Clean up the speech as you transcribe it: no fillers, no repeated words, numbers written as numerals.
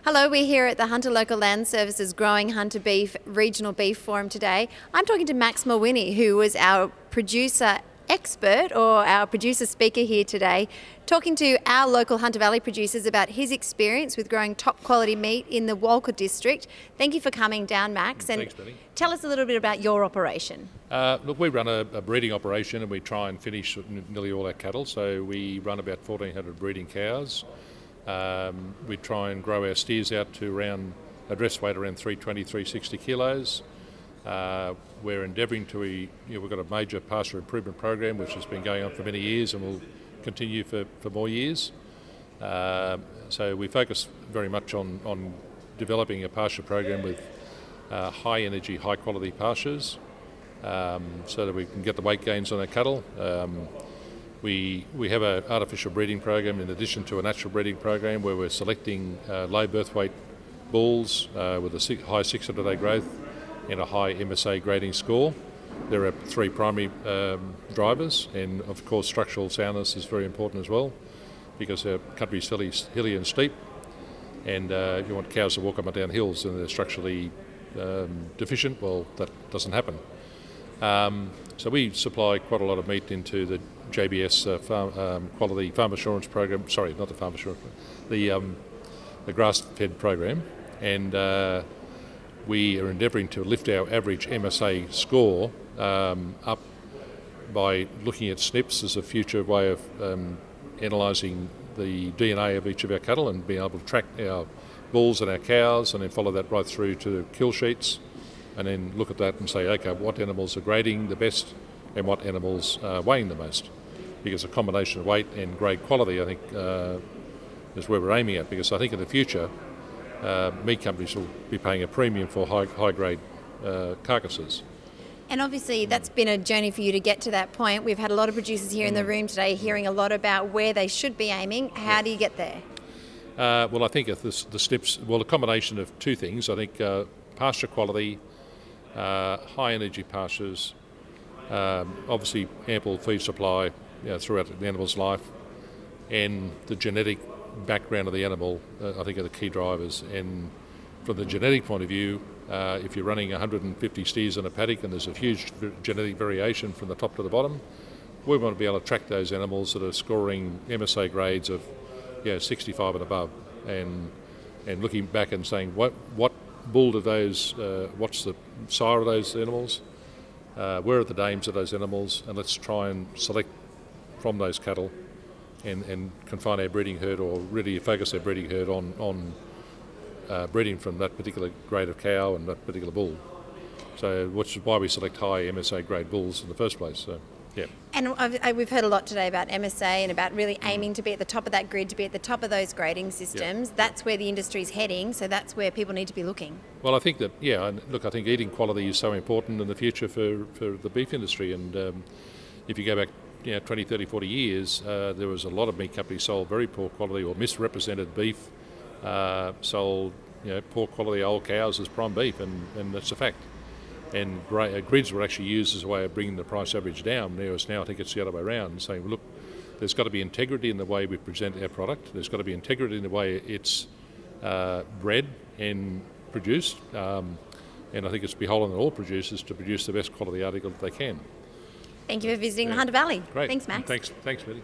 Hello, we're here at the Hunter Local Land Services Growing Hunter Beef Regional Beef Forum today. I'm talking to Max Mawhinney, who was our producer expert or our producer speaker here today, talking to our local Hunter Valley producers about his experience with growing top quality meat in the Walcha district. Thank you for coming down, Max. And thanks, Betty. Tell us a little bit about your operation. Look, we run a breeding operation and we try and finish nearly all our cattle. So we run about 1,400 breeding cows. We try and grow our steers out to a dress weight around 320, 360 kilos. We're endeavouring to, we've got a major pasture improvement program which has been going on for many years and will continue for more years. So we focus very much on developing a pasture program with high energy, high quality pastures so that we can get the weight gains on our cattle. We have an artificial breeding program in addition to a natural breeding program where we're selecting low birth weight bulls with a high 600-day growth and a high MSA grading score. There are three primary drivers, and of course structural soundness is very important as well because our country is hilly and steep, and you want cows to walk up and down hills and they're structurally deficient. Well, that doesn't happen. So we supply quite a lot of meat into the JBS quality farm assurance program. Sorry, not the farm assurance, the grass-fed program, and we are endeavouring to lift our average MSA score up by looking at SNPs as a future way of analysing the DNA of each of our cattle and being able to track our bulls and our cows and then follow that right through to kill sheets and then look at that and say, okay, what animals are grading the best and what animals are weighing the most. Because a combination of weight and grade quality, I think, is where we're aiming at. Because I think in the future, meat companies will be paying a premium for high-grade carcasses. And obviously that's been a journey for you to get to that point. We've had a lot of producers here in the room today hearing a lot about where they should be aiming. How do you get there? Well, I think if the SNPs, well, a combination of two things. I think pasture quality, high energy pastures, obviously ample feed supply throughout the animal's life, and the genetic background of the animal, I think, are the key drivers. And from the genetic point of view, if you're running 150 steers in a paddock and there's a huge genetic variation from the top to the bottom, we want to be able to track those animals that are scoring MSA grades of 65 and above, and looking back and saying what bull do those, what's the sire of those animals, where are the dames of those animals, and let's try and select from those cattle and confine our breeding herd, or really focus our breeding herd on breeding from that particular grade of cow and that particular bull. So which is why we select high MSA grade bulls in the first place. So, yeah. And we've heard a lot today about MSA and about really aiming to be at the top of that grid, to be at the top of those grading systems. Yeah. That's where the industry's heading, so that's where people need to be looking. Well, I think that, look, I think eating quality is so important in the future for the beef industry. And if you go back 20, 30, 40 years, there was a lot of meat companies sold very poor quality or misrepresented beef, sold poor quality old cows as prime beef, and that's a fact. And grids were actually used as a way of bringing the price average down. Now I think it's the other way around, saying, look, there's got to be integrity in the way we present our product. There's got to be integrity in the way it's bred and produced. And I think it's beholden on all producers to produce the best quality article that they can. Thank you for visiting the Hunter Valley. Great. Thanks, Max. Thanks, Betty.